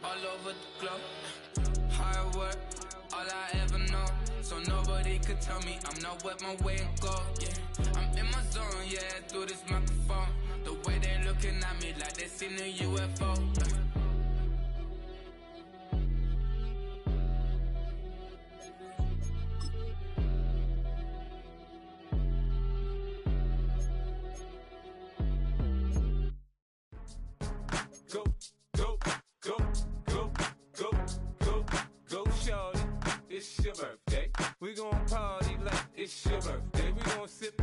all over the globe. Hard work, all I ever know. So nobody could tell me I'm not wet my way and go. Yeah, I'm in my zone, yeah, through this microphone. The way they looking at me like they seen a UFO. Go, go, go, go, go, go, go, shorty. It's your birthday. We gon' party like it's your birthday. We gon' sip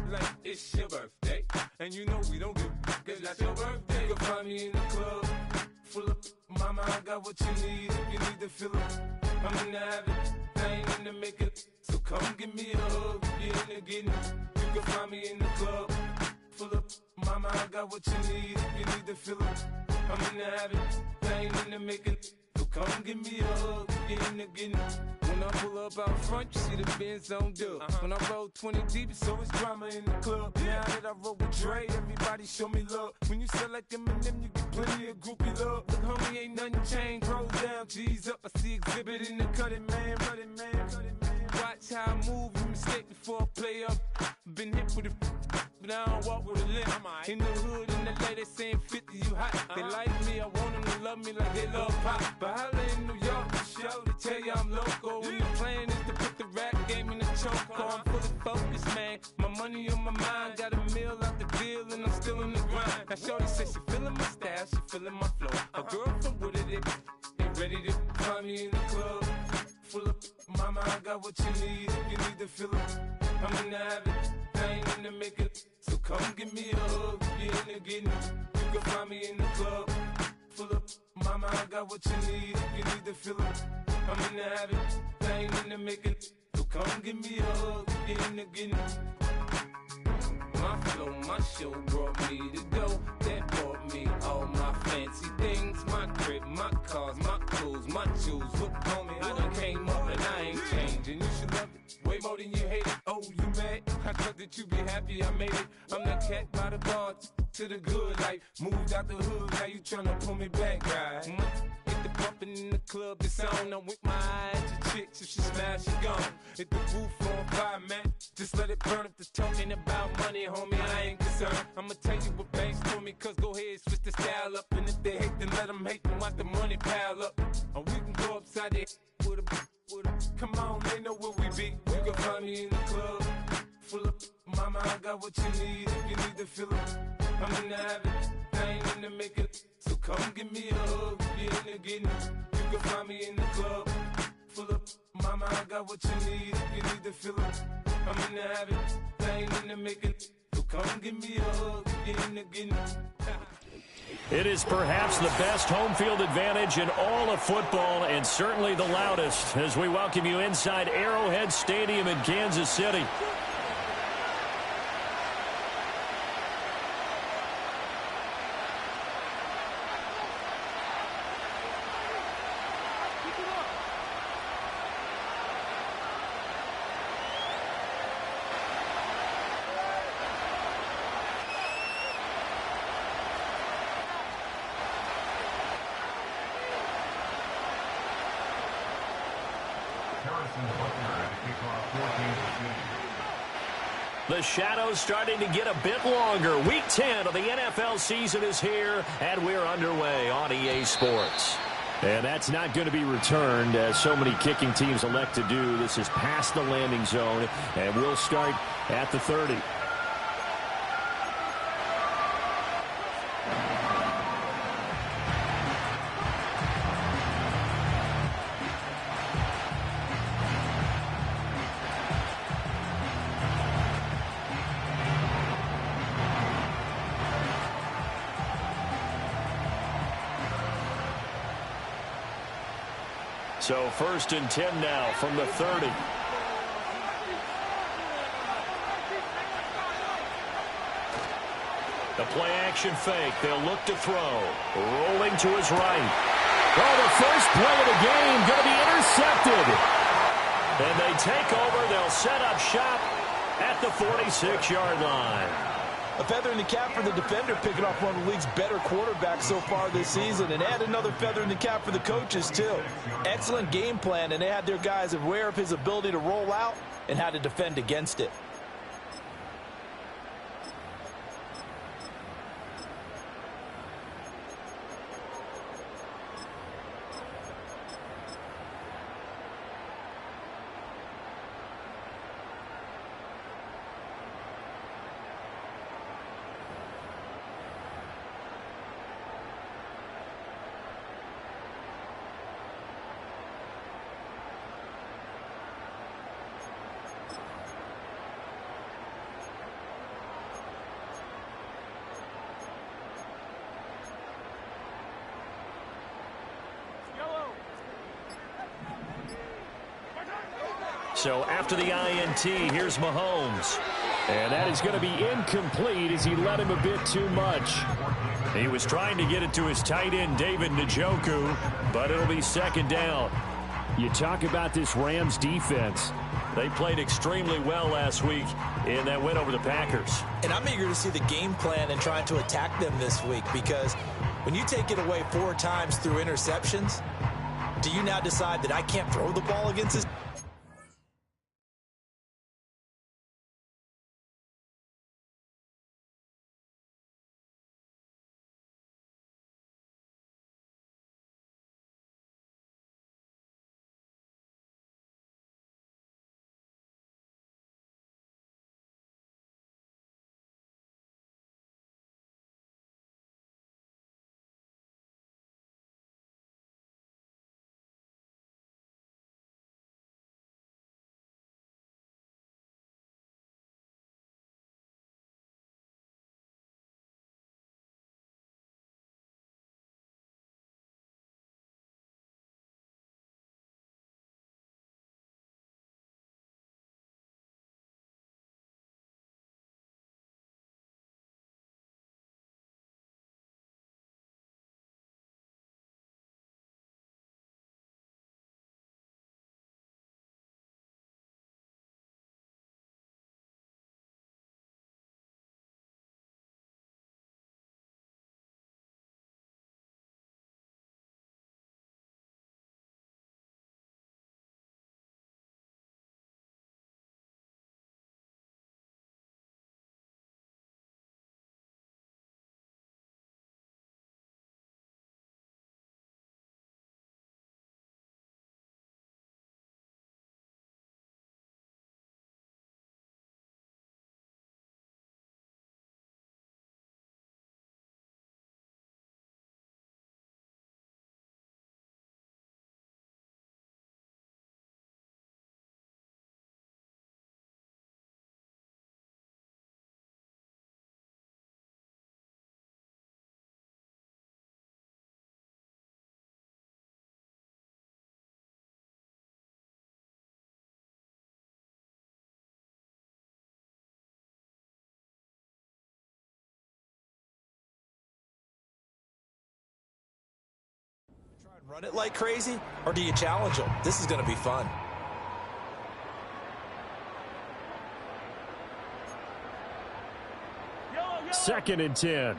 like it's your birthday. And you know we don't give cause that's your birthday. You can find me in the club, full up. Mama, I got what you need if you need to fill up. I'm in the habit, I ain't in the makeup. So come give me a hug, you're in the getting. You can find me in the club, full up. Mama, I got what you need if you need to fill up. I'm in the habit, I ain't in the makeup. So come give me a hug, get in the getting. When I pull up out front, you see the Benz on dub. When I roll 20 deep, it's always drama in the club. Now that I roll with Dre, everybody show me love. When you sell like Eminem, you get plenty of groupie love. Look, homie, ain't nothing changed. Rolls down, G's up. I see exhibit in the cutting, man. Running, man. Watch how I move, you mistake before I play up. Been hit with a but I don't walk with a limp. In the hood, in the LA, they saying 50, you hot. They like me, I want them to love me like they love pop. But holla in New York, the show, they tell you I'm local. And the plan is to put the rap game in the choke. I'm fully focused, man. My money on my mind, got a meal out the deal, and I'm still in the grind. Now shorty says she feeling my style, she feeling my flow. A girl from Wooded, they ready to find me in the club. Full up, mama, I got what you need if you need to fill up. I'm in the habit, I ain't in the makeup. So come give me a hug, get in the getting. You can find me in the club, full up. Mama, I got what you need if you need to fill up. I'm in the habit, I ain't in the makeup. So come give me a hug, get in the getting. My flow, my show brought me to go. That brought me all my fancy things. My crib, my cars, my clothes, my shoes. Look, homie, I done came up and I ain't changing. You should love it way more than you hate it. Oh, you mad? I thought that you be happy I made it. I'm the cat by the bar to the good life. Moved out the hood, now you tryna pull me back, right? Get the bumpin' in the club, it's on. I'm with my eyes to chicks, if she smash, she gone. Hit the roof on fire, man. Just let it burn. If the talking about money, homie, I ain't concerned. I'ma tell you what banks told me, cause go ahead, switch the style up. And if they hate, then let them hate, then watch the money pile up. Or we can go upside there with a, come on, they know where we be. You can find me in the club, full up. Mama, I got what you need if you need to fill up. I'm in the habit, I ain't in the makeup. So come give me a hug, get in the getting. You can find me in the club, full up. Mama, I got what you need if you need to fill up. I'm in the habit, I ain't in the makeup. So come give me a hug, get in the getting. It is perhaps the best home field advantage in all of football, and certainly the loudest, as we welcome you inside Arrowhead Stadium in Kansas City. The shadows starting to get a bit longer. Week 10 of the NFL season is here, and we're underway on EA Sports. And that's not going to be returned, as so many kicking teams elect to do. This is past the landing zone, and we'll start at the 30. So 1st and 10 now from the 30. The play action fake. They'll look to throw. Rolling to his right. Oh, the first play of the game going to be intercepted. And they take over. They'll set up shop at the 46-yard line. A feather in the cap for the defender, picking off one of the league's better quarterbacks so far this season, and add another feather in the cap for the coaches, too. Excellent game plan, and they had their guys aware of his ability to roll out and how to defend against it. So after the INT, here's Mahomes. And that is going to be incomplete as he let him a bit too much. He was trying to get it to his tight end, David Njoku, but it'll be second down. You talk about this Rams defense. They played extremely well last week in that win over the Packers. And I'm eager to see the game plan and trying to attack them this week, because when you take it away 4 times through interceptions, do you now decide that I can't throw the ball against this? Run it like crazy, or do you challenge them? This is going to be fun. Second and 10.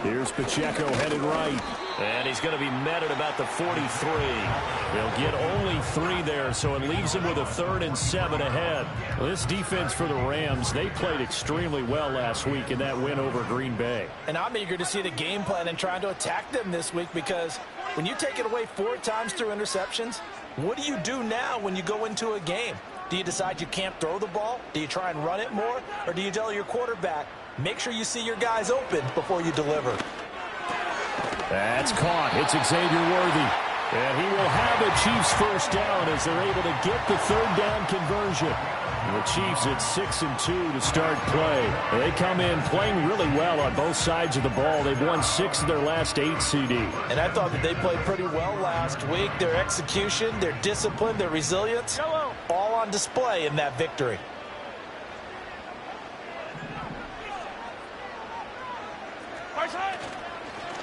Here's Pacheco headed right. And he's going to be met at about the 43. They'll get only 3 there, so it leaves him with a 3rd and 7 ahead. Well, this defense for the Rams, they played extremely well last week in that win over Green Bay. And I'm eager to see the game plan and trying to attack them this week, because when you take it away 4 times through interceptions, what do you do now when you go into a game? Do you decide you can't throw the ball? Do you try and run it more? Or do you tell your quarterback, make sure you see your guys open before you deliver? That's caught. It's Xavier Worthy. And he will have a Chiefs first down as they're able to get the 3rd down conversion. The Chiefs at 6-2 to start play. They come in playing really well on both sides of the ball. They've won 6 of their last 8 CD. And I thought that they played pretty well last week. Their execution, their discipline, their resilience, all on display in that victory.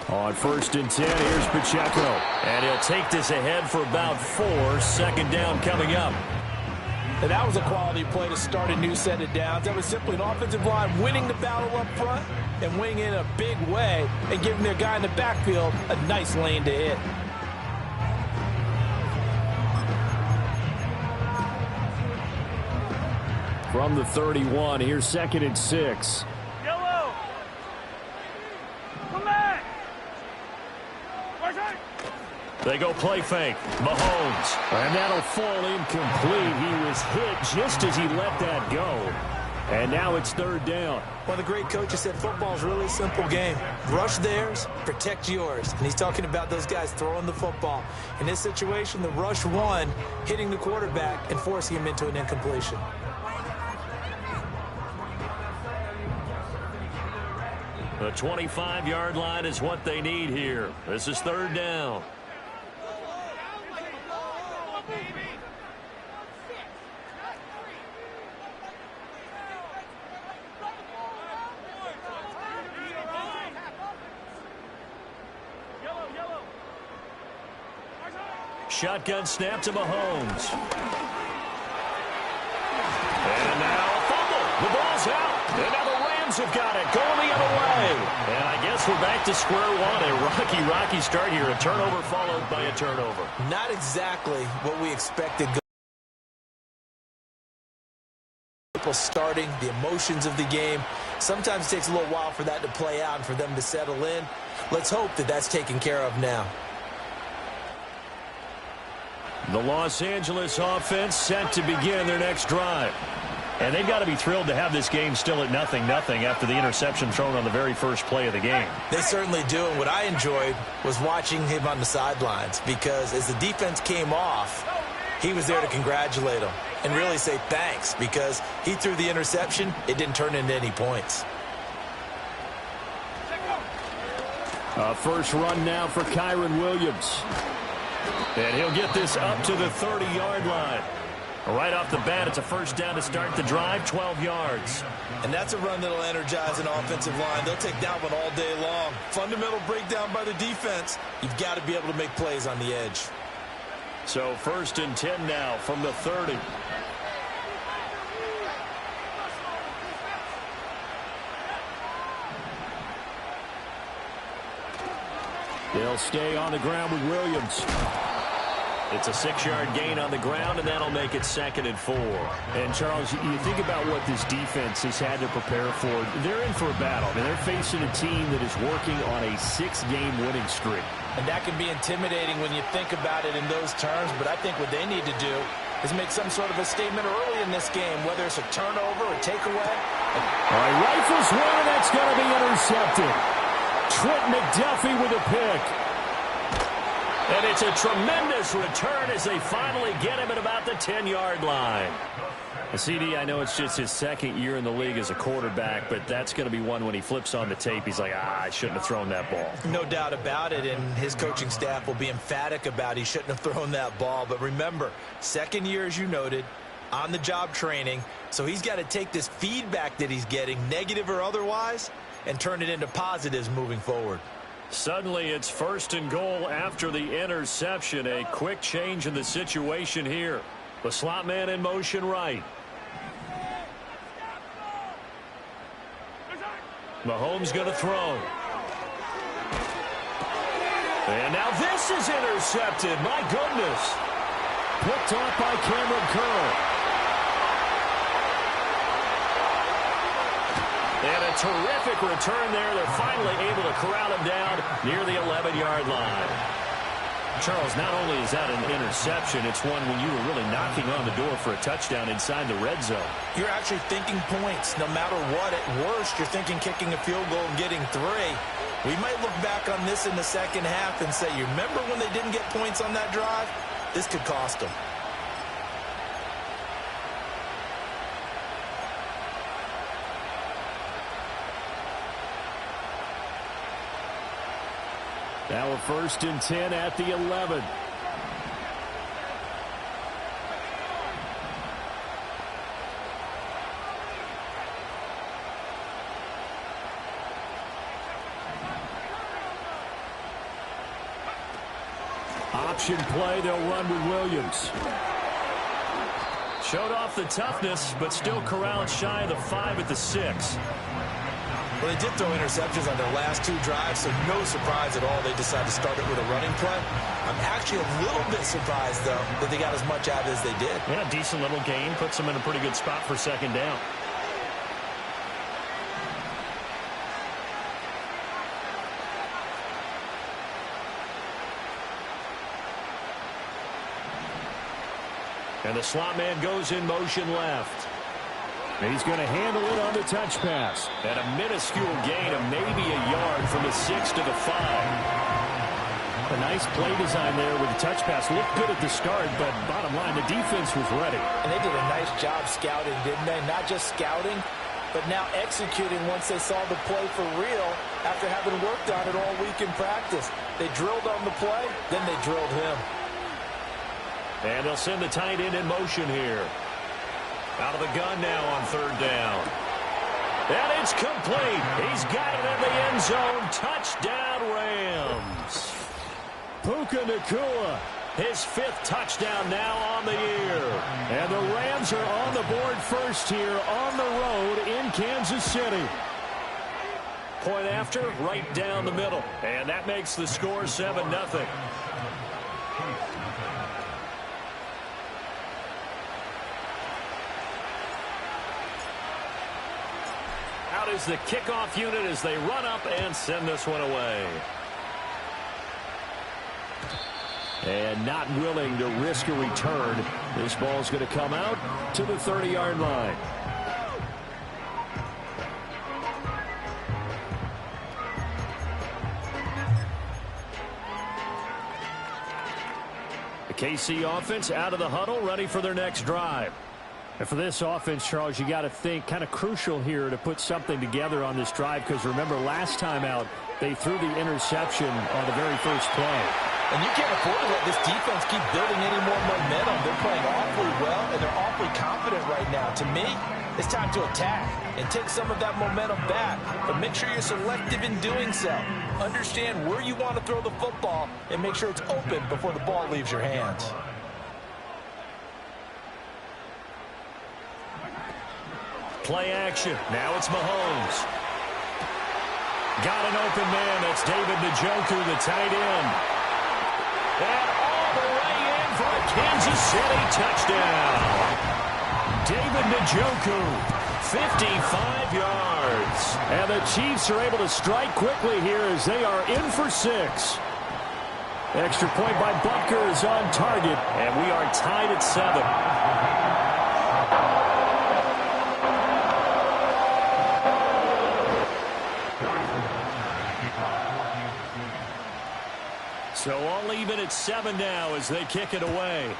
On 1st and 10, here's Pacheco. And he'll take this ahead for about 4. 2nd down coming up. And that was a quality play to start a new set of downs. That was simply an offensive line winning the battle up front and winning in a big way and giving their guy in the backfield a nice lane to hit. From the 31, here's 2nd and 6. Yellow. Come back. They go play fake. Mahomes. And that'll fall incomplete. He was hit just as he let that go. And now it's 3rd down. One of the great coaches said football's really a simple game. Rush theirs, protect yours. And he's talking about those guys throwing the football. In this situation, the rush won, hitting the quarterback and forcing him into an incompletion. The 25-yard line is what they need here. This is 3rd down. Shotgun snap to Mahomes. And now a fumble. The ball's out. And now the Rams have got it. Going the other way. And I guess we're back to square one. A rocky start here. A turnover followed by a turnover. Not exactly what we expected. People starting, the emotions of the game. Sometimes it takes a little while for that to play out and for them to settle in. Let's hope that that's taken care of now. The Los Angeles offense set to begin their next drive. And they've got to be thrilled to have this game still at 0-0 after the interception thrown on the very first play of the game. They certainly do, and what I enjoyed was watching him on the sidelines because as the defense came off, he was there to congratulate them and really say thanks because he threw the interception. It didn't turn into any points. First run now for Kyron Williams. And he'll get this up to the 30-yard line. Right off the bat, it's a first down to start the drive, 12 yards. And that's a run that'll energize an offensive line. They'll take that one all day long. Fundamental breakdown by the defense. You've got to be able to make plays on the edge. So 1st and 10 now from the 30. They'll stay on the ground with Williams. It's a 6-yard gain on the ground, and that'll make it 2nd and 4. And, Charles, you think about what this defense has had to prepare for. They're in for a battle. I mean, they're facing a team that is working on a 6-game winning streak. And that can be intimidating when you think about it in those terms, but I think what they need to do is make some sort of a statement early in this game, whether it's a turnover or takeaway. All right, rifles one, and that's going to be intercepted. Trent McDuffie with a pick. And it's a tremendous return as they finally get him at about the 10-yard line. CD, I know it's just his 2nd year in the league as a quarterback, but that's going to be one when he flips on the tape, he's like, I shouldn't have thrown that ball. No doubt about it, and his coaching staff will be emphatic about he shouldn't have thrown that ball. But remember, 2nd year, as you noted, on-the-job training, so he's got to take this feedback that he's getting, negative or otherwise, and turn it into positives moving forward. Suddenly, it's 1st and goal after the interception. A quick change in the situation here. The slot man in motion right. Mahomes going to throw. And now this is intercepted. My goodness. Picked off by Cameron Curl. And a terrific return there. They're finally able to corral him down near the 11-yard line. Charles, not only is that an interception, it's one when you were really knocking on the door for a touchdown inside the red zone. You're actually thinking points. No matter what, at worst, you're thinking kicking a field goal and getting 3. We might look back on this in the second half and say, you remember when they didn't get points on that drive? This could cost them. Now a 1st and 10 at the 11. Option play, they'll run with Williams. Showed off the toughness, but still corralled shy of the 5 at the 6. Well, they did throw interceptions on their last 2 drives, so no surprise at all they decided to start it with a running play. I'm actually a little bit surprised, though, that they got as much out as they did. Yeah, decent little gain. Puts them in a pretty good spot for second down. And the slot man goes in motion left. He's going to handle it on the touch pass. And a minuscule gain of maybe a yard from the 6 to the 5. A nice play design there with the touch pass. Looked good at the start, but bottom line, the defense was ready. And they did a nice job scouting, didn't they? Not just scouting, but now executing once they saw the play for real after having worked on it all week in practice. They drilled on the play, then they drilled him. And they'll send the tight end in motion here. Out of the gun now on third down. And it's complete. He's got it in the end zone. Touchdown, Rams. Puka Nacua, his 5th touchdown now on the year. And the Rams are on the board first here on the road in Kansas City. Point after, right down the middle. And that makes the score 7-0. Out is the kickoff unit as they run up and send this one away. And not willing to risk a return. This ball's going to come out to the 30-yard line. The KC offense out of the huddle, ready for their next drive. And for this offense, Charles, you got to think kind of crucial here to put something together on this drive, because remember last time out they threw the interception on the very first play. And you can't afford to let this defense keep building any more momentum. They're playing awfully well, and they're awfully confident right now. To me, it's time to attack and take some of that momentum back. But make sure you're selective in doing so. Understand where you want to throw the football and make sure it's open before the ball leaves your hands. Play action. Now it's Mahomes. Got an open man. That's David Njoku, the tight end. And all the way in for a Kansas City touchdown. David Njoku, 55 yards. And the Chiefs are able to strike quickly here as they are in for 6. Extra point by Butker is on target, and we are tied at 7. So all even at 7 now as they kick it away.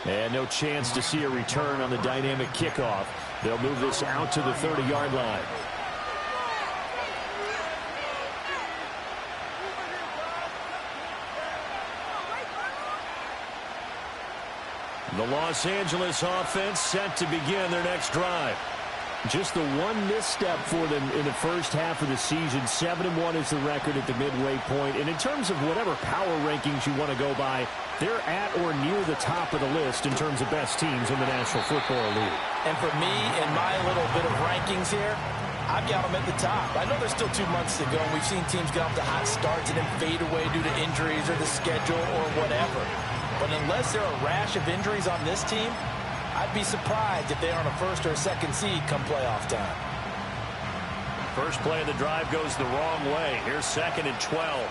And no chance to see a return on the dynamic kickoff. They'll move this out to the 30-yard line. The Los Angeles offense set to begin their next drive. Just the one misstep for them in the first half of the season. 7-1 is the record at the midway point. And in terms of whatever power rankings you want to go by, they're at or near the top of the list in terms of best teams in the National Football League. And for me, in my little bit of rankings here, I've got them at the top. I know there's still 2 months to go, and we've seen teams get off to hot starts and then fade away due to injuries or the schedule or whatever. But unless there are a rash of injuries on this team, I'd be surprised if they aren't a first or a second seed come playoff time. First play of the drive goes the wrong way. Here's 2nd and 12.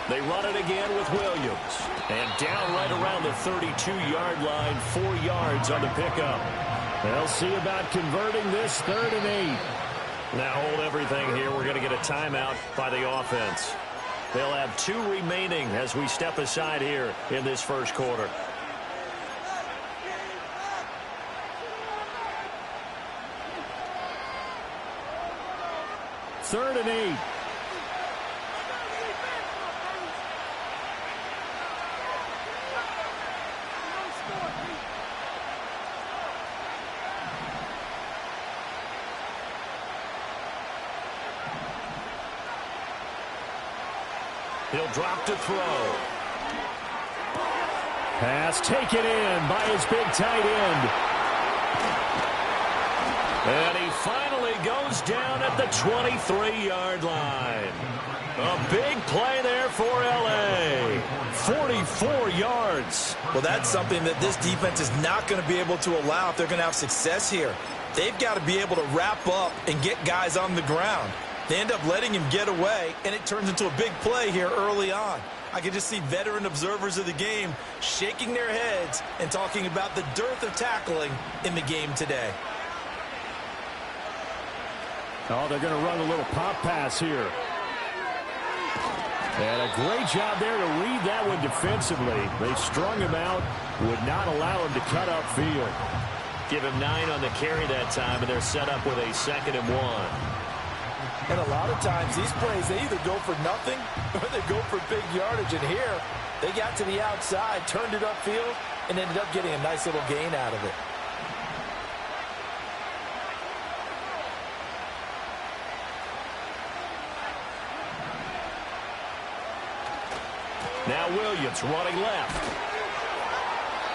They run it again with Williams. And down right around the 32-yard line, 4 yards on the pickup. They'll see about converting this 3rd and 8. Now hold everything here. We're going to get a timeout by the offense. They'll have 2 remaining as we step aside here in this first quarter. Third and 8. He'll drop to throw. Pass taken in by his big tight end. And he finally goes down at the 23-yard line. A big play there for L.A. 44 yards. Well, that's something that this defense is not going to be able to allow if they're going to have success here. They've got to be able to wrap up and get guys on the ground. They end up letting him get away, and it turns into a big play here early on. I can just see veteran observers of the game shaking their heads and talking about the dearth of tackling in the game today. Oh, they're going to run a little pop pass here. And a great job there to read that one defensively. They strung him out, would not allow him to cut upfield. Give him 9 on the carry that time, and they're set up with a 2nd and 1. And a lot of times these plays, they either go for nothing or they go for big yardage. And here, they got to the outside, turned it upfield, and ended up getting a nice little gain out of it. Now Williams running left.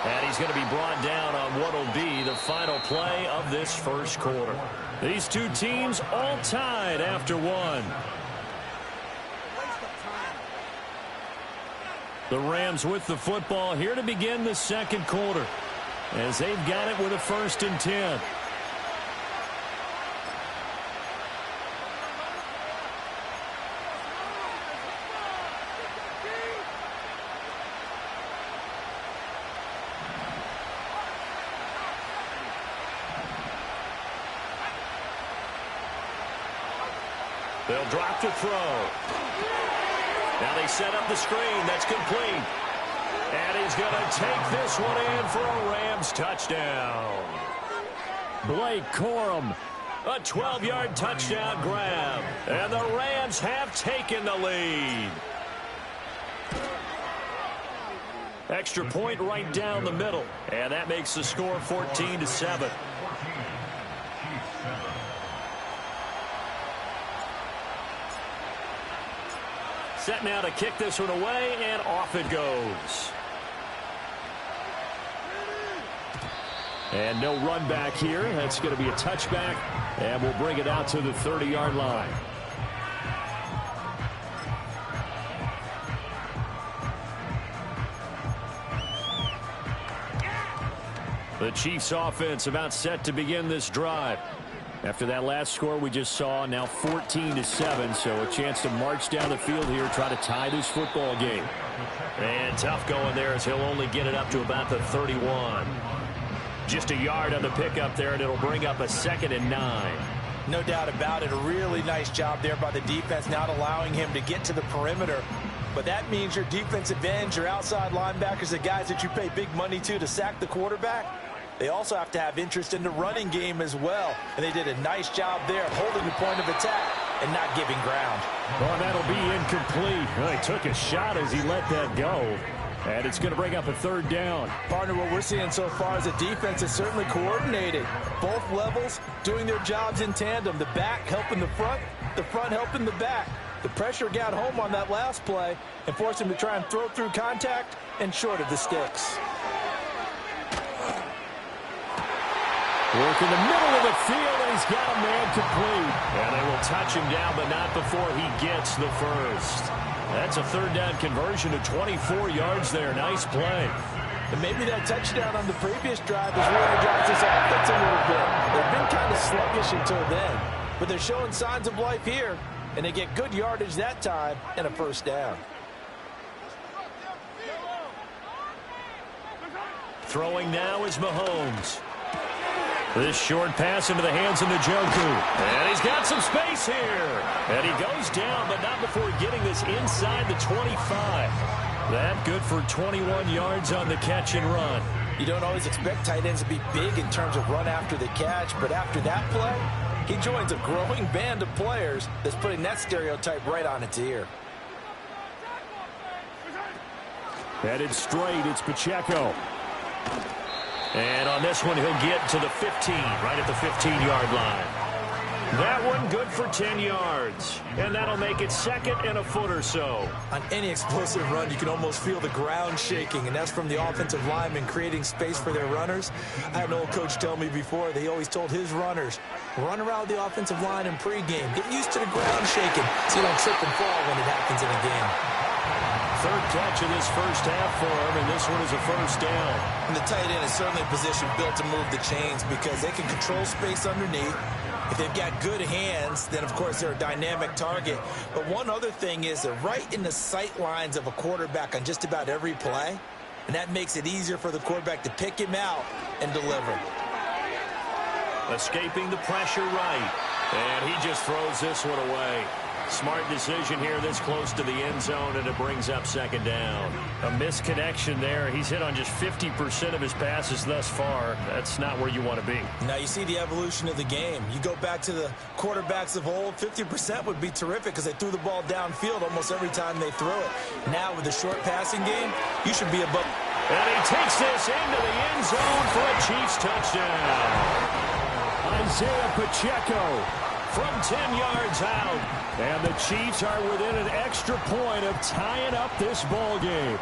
And he's going to be brought down on what will be the final play of this first quarter. These two teams all tied after 1. The Rams with the football here to begin the second quarter, as they've got it with a 1st and 10. They'll drop to throw. Now they set up the screen. That's complete. And he's going to take this one in for a Rams touchdown. Blake Corum, a 12-yard touchdown grab. And the Rams have taken the lead. Extra point right down the middle. And that makes the score 14-7. Set now to kick this one away, and off it goes. And no run back here. That's going to be a touchback, and we'll bring it out to the 30-yard line. The Chiefs offense about set to begin this drive. After that last score we just saw, now 14-7, so a chance to march down the field here, try to tie this football game. And tough going there as he'll only get it up to about the 31. Just a yard on the pickup there, and it'll bring up a 2nd and 9. No doubt about it. A really nice job there by the defense, not allowing him to get to the perimeter. But that means your defensive ends, your outside linebackers, the guys that you pay big money to sack the quarterback, they also have to have interest in the running game as well. And they did a nice job there of holding the point of attack and not giving ground. Well, that'll be incomplete. Well, he took a shot as he let that go. And it's going to bring up a 3rd down. Partner, what we're seeing so far is a defense is certainly coordinated. Both levels doing their jobs in tandem. The back helping the front helping the back. The pressure got home on that last play and forced him to try and throw through contact and short of the sticks. Work in the middle of the field, and he's got a man complete. And they will touch him down, but not before he gets the first. That's a 3rd down conversion to 24 yards there. Nice play. And maybe that touchdown on the previous drive has re-energized this offense a little bit. They've been kind of sluggish until then, but they're showing signs of life here, and they get good yardage that time and a 1st down. Throwing now is Mahomes. This short pass into the hands of Njoku. And he's got some space here. And he goes down, but not before getting this inside the 25. That good for 21 yards on the catch and run. You don't always expect tight ends to be big in terms of run after the catch, but after that play, he joins a growing band of players that's putting that stereotype right on its ear. Headed straight, it's Pacheco. And on this one, he'll get to the 15, right at the 15-yard line. That one good for 10 yards. And that'll make it 2nd and a foot or so. On any explosive run, you can almost feel the ground shaking, and that's from the offensive linemen creating space for their runners. I had an old coach tell me before, they always told his runners, run around the offensive line in pregame. Get used to the ground shaking so you don't trip and fall when it happens in a game. 3rd catch of this first half for him, and this one is a first down. And the tight end is certainly a position built to move the chains because they can control space underneath. If they've got good hands, then, of course, they're a dynamic target. But one other thing is they're right in the sight lines of a quarterback on just about every play, and that makes it easier for the quarterback to pick him out and deliver. Escaping the pressure right, and he just throws this one away. Smart decision here this close to the end zone, and it brings up 2nd down. A misconnection there. He's hit on just 50% of his passes thus far. That's not where you want to be. Now you see the evolution of the game. You go back to the quarterbacks of old, 50% would be terrific because they threw the ball downfield almost every time they threw it. Now with the short passing game, you should be above. And he takes this into the end zone for a Chiefs touchdown. Isaiah Pacheco from 10 yards out. And the Chiefs are within an extra point of tying up this ball game.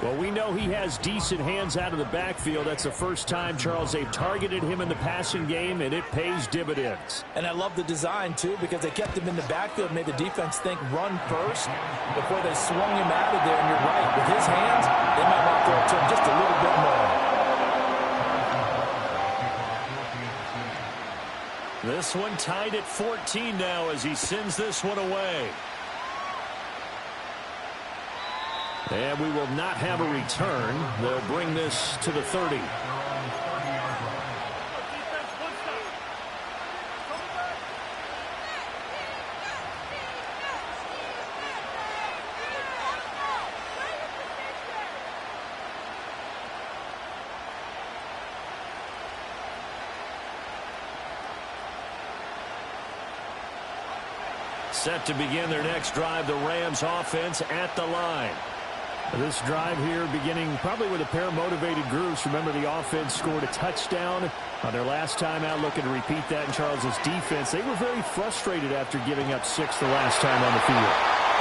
Well, we know he has decent hands out of the backfield. That's the first time, Charles, they've targeted him in the passing game, and it pays dividends. And I love the design, too, because they kept him in the backfield, made the defense think run first before they swung him out of there. And you're right, with his hands, they might want to throw it to him just a little bit more. This one tied at 14 now as he sends this one away. And we will not have a return. They'll bring this to the 30. Set to begin their next drive, the Rams offense at the line. This drive here beginning probably with a pair of motivated groups. Remember, the offense scored a touchdown on their last time out, looking to repeat that in Charles's defense. They were very frustrated after giving up 6 the last time on the field.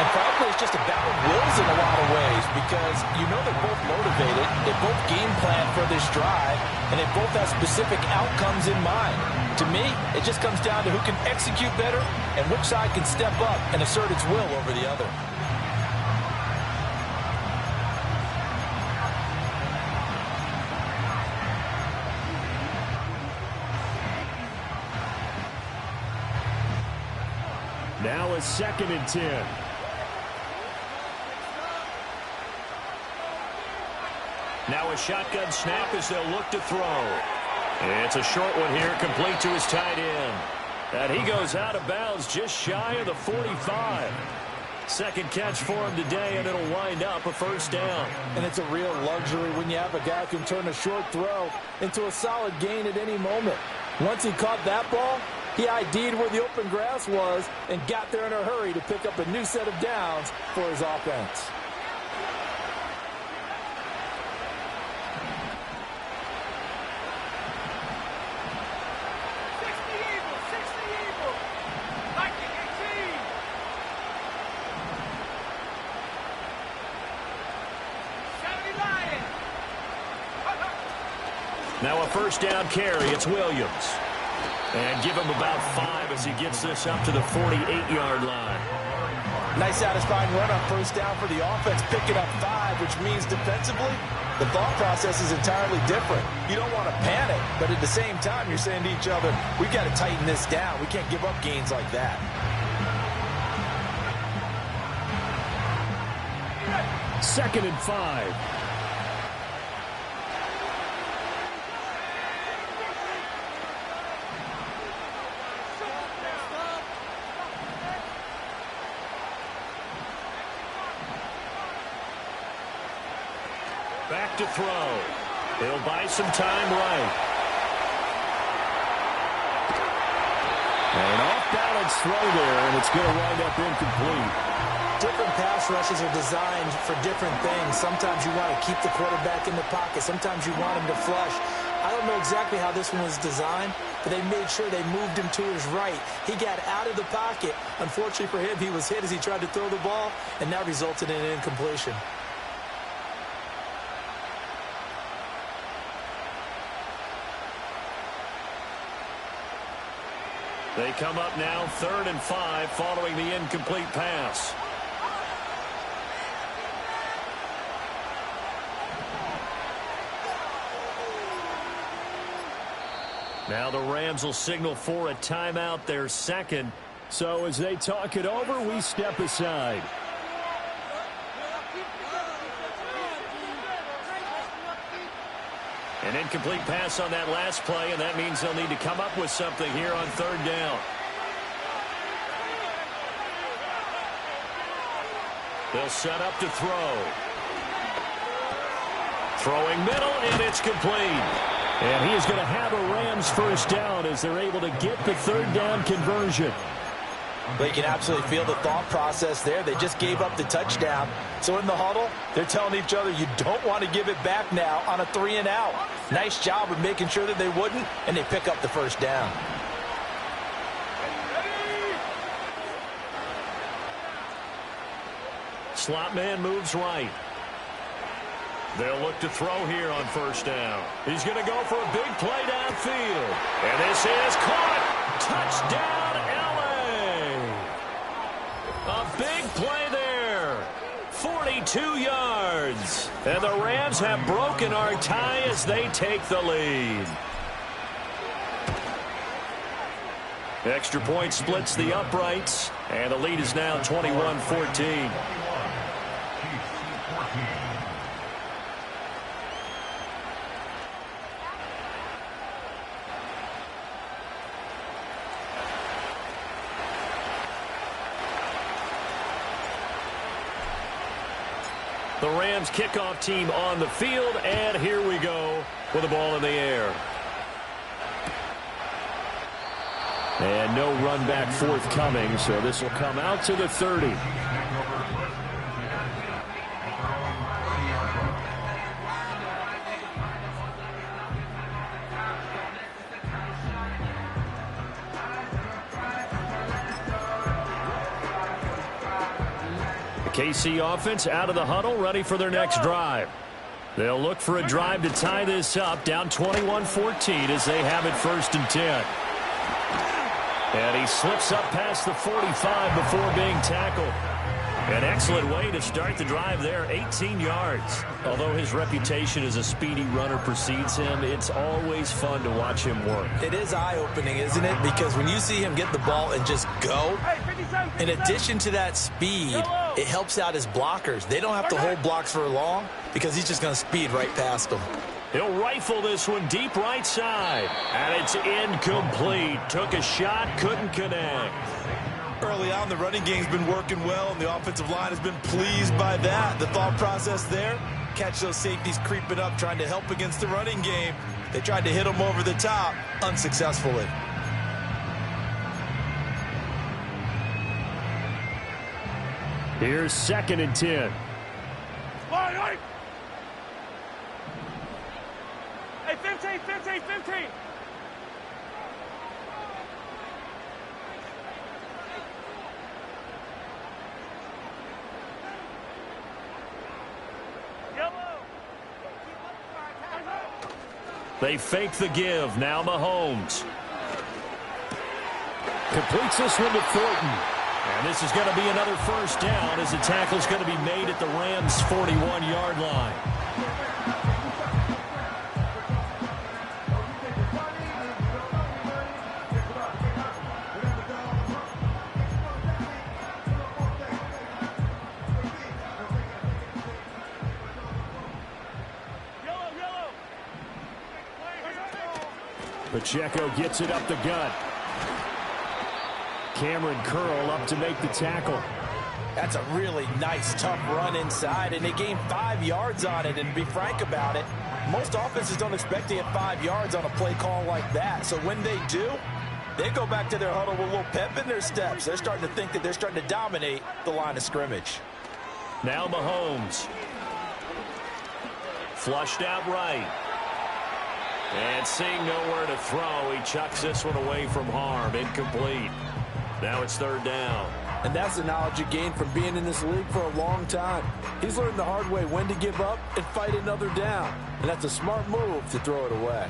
And frankly, it's just a battle of wills in a lot of ways because you know they're both motivated, they both game plan for this drive, and they both have specific outcomes in mind. To me, it just comes down to who can execute better and which side can step up and assert its will over the other. Now a 2nd and 10. Now a shotgun snap as they'll look to throw. It's a short one here, complete to his tight end. And he goes out of bounds just shy of the 45. 2nd catch for him today, and it'll wind up a first down. And it's a real luxury when you have a guy who can turn a short throw into a solid gain at any moment. Once he caught that ball, he ID'd where the open grass was and got there in a hurry to pick up a new set of downs for his offense. Now a first down carry. It's Williams. And give him about 5 as he gets this up to the 48-yard line. Nice satisfying run on first down for the offense, picking up 5, which means defensively, the thought process is entirely different. You don't want to panic, but at the same time, you're saying to each other, we've got to tighten this down. We can't give up gains like that. Second and 5. Back to throw. He'll buy some time right. An off-balance throw there, and it's going to wind up incomplete. Different pass rushes are designed for different things. Sometimes you want to keep the quarterback in the pocket. Sometimes you want him to flush. I don't know exactly how this one was designed, but they made sure they moved him to his right. He got out of the pocket. Unfortunately for him, he was hit as he tried to throw the ball, and that resulted in an incompletion. They come up now 3rd and 5 following the incomplete pass. Now the Rams will signal for a timeout, their second. So as they talk it over, we step aside. An incomplete pass on that last play, and that means they'll need to come up with something here on 3rd down. They'll set up to throw. Throwing middle, and it's complete. And he is going to have a Rams first down as they're able to get the 3rd down conversion. They can absolutely feel the thought process there. They just gave up the touchdown. So in the huddle, they're telling each other, you don't want to give it back now on a 3-and-out. Nice job of making sure that they wouldn't, and they pick up the first down. Slot man moves right. They'll look to throw here on 1st down. He's going to go for a big play downfield. And this is caught. Touchdown, L.A. A big play there. 42 yards. And the Rams have broken our tie as they take the lead. Extra point splits the uprights. And the lead is now 21-14. The Rams kickoff team on the field, and here we go with the ball in the air. And no run back forthcoming, so this will come out to the 30. KC offense out of the huddle, ready for their next drive. They'll look for a drive to tie this up, down 21-14 as they have it 1st and 10. And he slips up past the 45 before being tackled. An excellent way to start the drive there, 18 yards. Although his reputation as a speedy runner precedes him, it's always fun to watch him work. It is eye-opening, isn't it? Because when you see him get the ball and just go, in addition to that speed, it helps out his blockers. They don't have to hold blocks for long because he's just going to speed right past them. He'll rifle this one deep right side. And it's incomplete. Took a shot, couldn't connect. Early on, the running game's been working well, and the offensive line has been pleased by that. The thought process there, catch those safeties creeping up, trying to help against the running game. They tried to hit them over the top, unsuccessfully. Here's 2nd and 10. Hey, 15, 15, 15. They fake the give. Now Mahomes. Completes this one to Thornton. And this is going to be another first down as the tackle's going to be made at the Rams' 41-yard line. Pacheco gets it up the gut. Cameron Curl up to make the tackle. That's a really nice, tough run inside, and they gained 5 yards on it. And to be frank about it, most offenses don't expect to get 5 yards on a play call like that. So when they do, they go back to their huddle with a little pep in their steps. They're starting to think that they're starting to dominate the line of scrimmage. Now Mahomes. Flushed out right. And seeing nowhere to throw, he chucks this one away from harm. Incomplete. Now it's third down. And that's the knowledge you gain from being in this league for a long time. He's learned the hard way when to give up and fight another down. And that's a smart move to throw it away.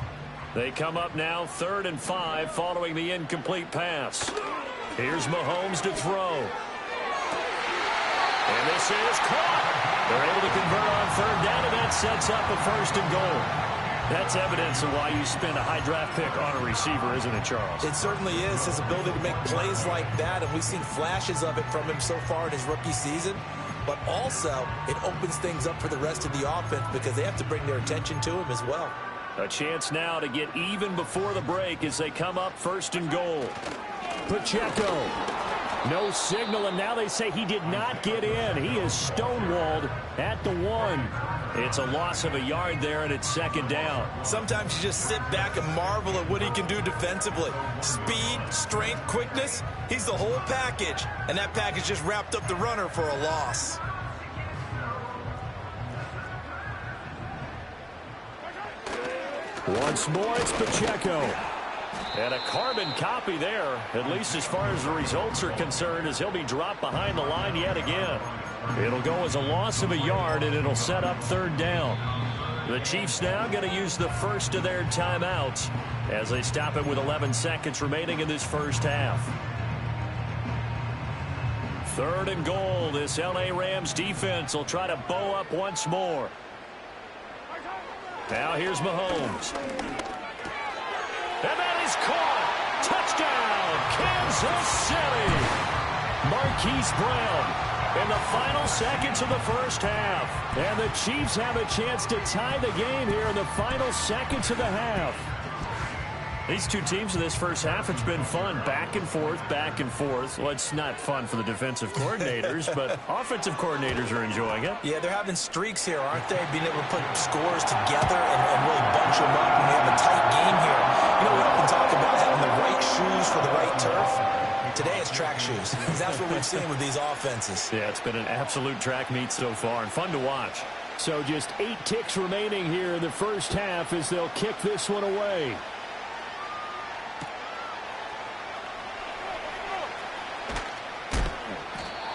They come up now 3rd and 5 following the incomplete pass. Here's Mahomes to throw. And this is caught. They're able to convert on 3rd down, and that sets up a 1st and goal. That's evidence of why you spend a high draft pick on a receiver, isn't it, Charles? It certainly is, his ability to make plays like that, and we've seen flashes of it from him so far in his rookie season. But also, it opens things up for the rest of the offense because they have to bring their attention to him as well. A chance now to get even before the break as they come up 1st and goal. Pacheco. No signal, and now they say he did not get in. He is stonewalled at the 1. It's a loss of a yard there, and it's 2nd down. Sometimes you just sit back and marvel at what he can do defensively. Speed, strength, quickness, he's the whole package. And that package just wrapped up the runner for a loss. Once more, it's Pacheco. And a carbon copy there, at least as far as the results are concerned, as he'll be dropped behind the line yet again. It'll go as a loss of a yard, and it'll set up 3rd down. The Chiefs now going to use the first of their timeouts as they stop it with 11 seconds remaining in this first half. 3rd and goal. This L.A. Rams defense will try to bow up once more. Now here's Mahomes. And that is caught. Touchdown, Kansas City. Marquise Brown in the final seconds of the first half. And the Chiefs have a chance to tie the game here in the final seconds of the half. These two teams in this first half, it's been fun. Back and forth, back and forth. Well, it's not fun for the defensive coordinators, but offensive coordinators are enjoying it. Yeah, they're having streaks here, aren't they? Being able to put scores together and really bunch them up when we have a tight game here. You know, we often talk about having the right shoes for the right turf. Today it's track shoes. That's what we've seen with these offenses. Yeah, it's been an absolute track meet so far and fun to watch. So just 8 ticks remaining here in the first half as they'll kick this one away.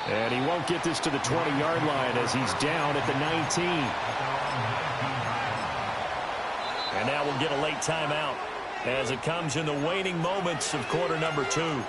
And he won't get this to the 20-yard line as he's down at the 19. And now we'll get a late timeout as it comes in the waning moments of quarter number 2.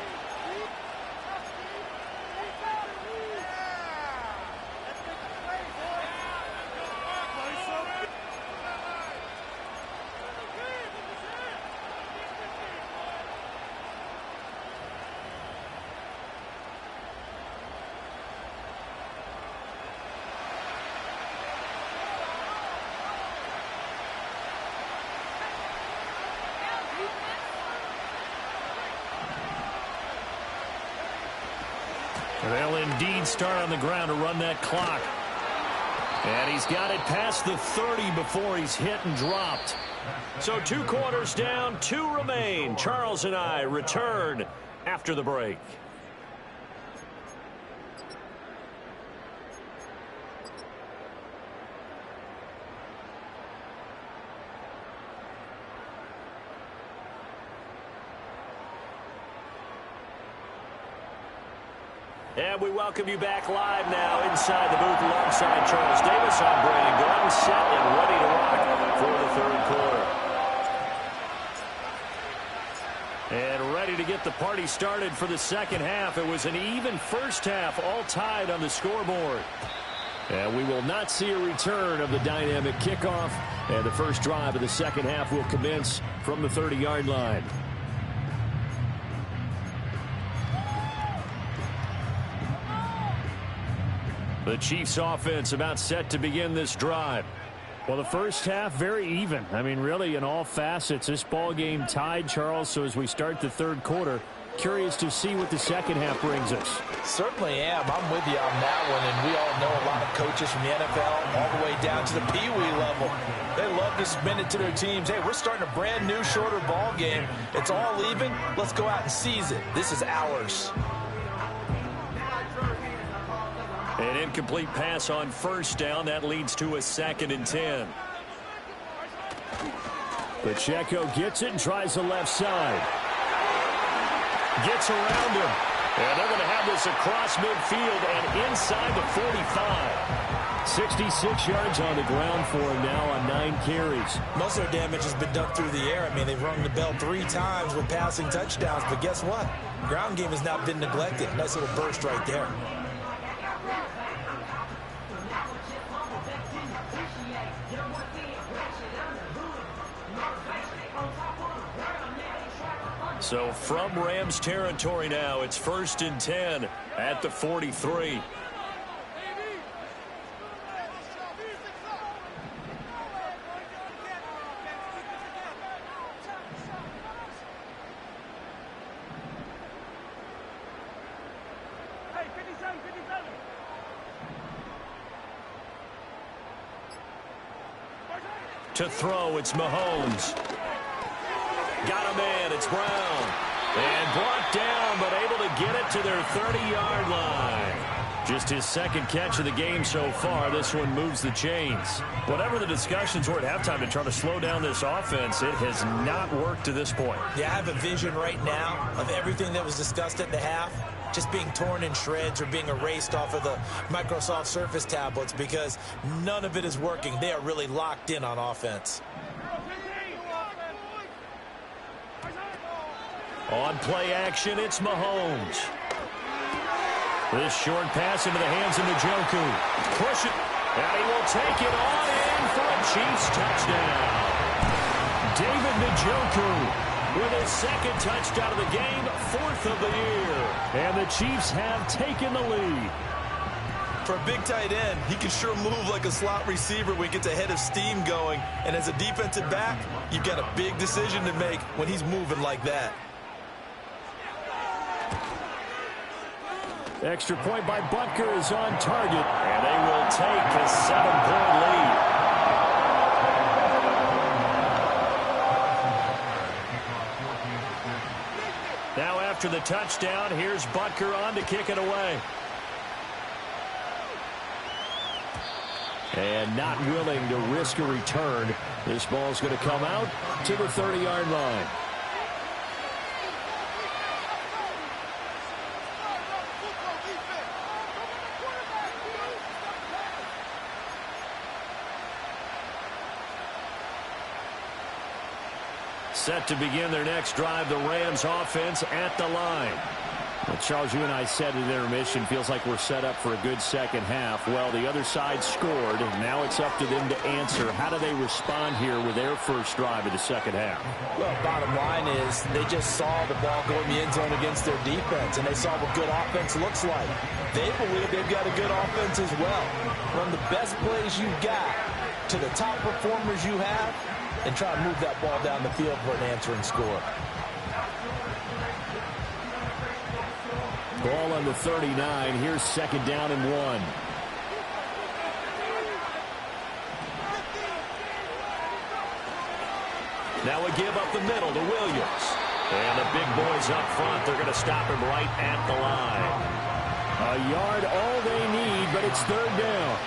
They'll indeed start on the ground to run that clock. And he's got it past the 30 before he's hit and dropped. So 2 quarters down, 2 remain. Charles and I return after the break. And we welcome you back live now inside the booth alongside Charles Davis. I'm Brandon Gordon, set and ready to rock for the 3rd quarter. And ready to get the party started for the second half. It was an even first half, all tied on the scoreboard. And we will not see a return of the dynamic kickoff. And the first drive of the second half will commence from the 30-yard line. The Chiefs offense about set to begin this drive. Well, the first half, very even. I mean, really, in all facets, this ball game tied, Charles. So as we start the 3rd quarter, curious to see what the second half brings us. Certainly am. I'm with you on that one. And we all know a lot of coaches from the NFL all the way down to the Pee-wee level. They love to spin it to their teams. Hey, we're starting a brand new, shorter ball game. It's all even. Let's go out and seize it. This is ours. An incomplete pass on first down. That leads to a 2nd and 10. Pacheco gets it and tries the left side. Gets around him. And they're going to have this across midfield and inside the 45. 66 yards on the ground for him now on 9 carries. Most of their damage has been done through the air. I mean, they've rung the bell 3 times with passing touchdowns. But guess what? Ground game has not been neglected. Nice little burst right there. So from Rams territory now, it's 1st and 10 at the 43. Hey, 57, 57. To throw, it's Mahomes. Got a man, it's Brown. And brought down, but able to get it to their 30-yard line. Just his 2nd catch of the game so far. This one moves the chains. Whatever the discussions were at halftime to try to slow down this offense, it has not worked to this point. Yeah, I have a vision right now of everything that was discussed at the half just being torn in shreds or being erased off of the Microsoft Surface tablets because none of it is working. They are really locked in on offense. On play action, it's Mahomes. This short pass into the hands of Njoku. Push it. And he will take it on in for a Chiefs touchdown. David Njoku with his 2nd touchdown of the game, 4th of the year. And the Chiefs have taken the lead. For a big tight end, he can sure move like a slot receiver when he gets a head of steam going. And as a defensive back, you've got a big decision to make when he's moving like that. Extra point by Butker is on target, and they will take a 7-point lead. Now after the touchdown, here's Butker on to kick it away. And not willing to risk a return. This ball's going to come out to the 30-yard line. Set to begin their next drive, the Rams offense at the line. Well, Charles, you and I said at intermission, feels like we're set up for a good second half. Well, the other side scored, and now it's up to them to answer. How do they respond here with their first drive of the second half? Well, bottom line is they just saw the ball go in the end zone against their defense, and they saw what good offense looks like. They believe they've got a good offense as well. Run the best plays you've got to the top performers you have, and try to move that ball down the field for an answering score. Ball on the 39. Here's 2nd down and 1. Now a give up the middle to Williams. And the big boys up front, they're going to stop him right at the line. A yard all they need, but it's 3rd down.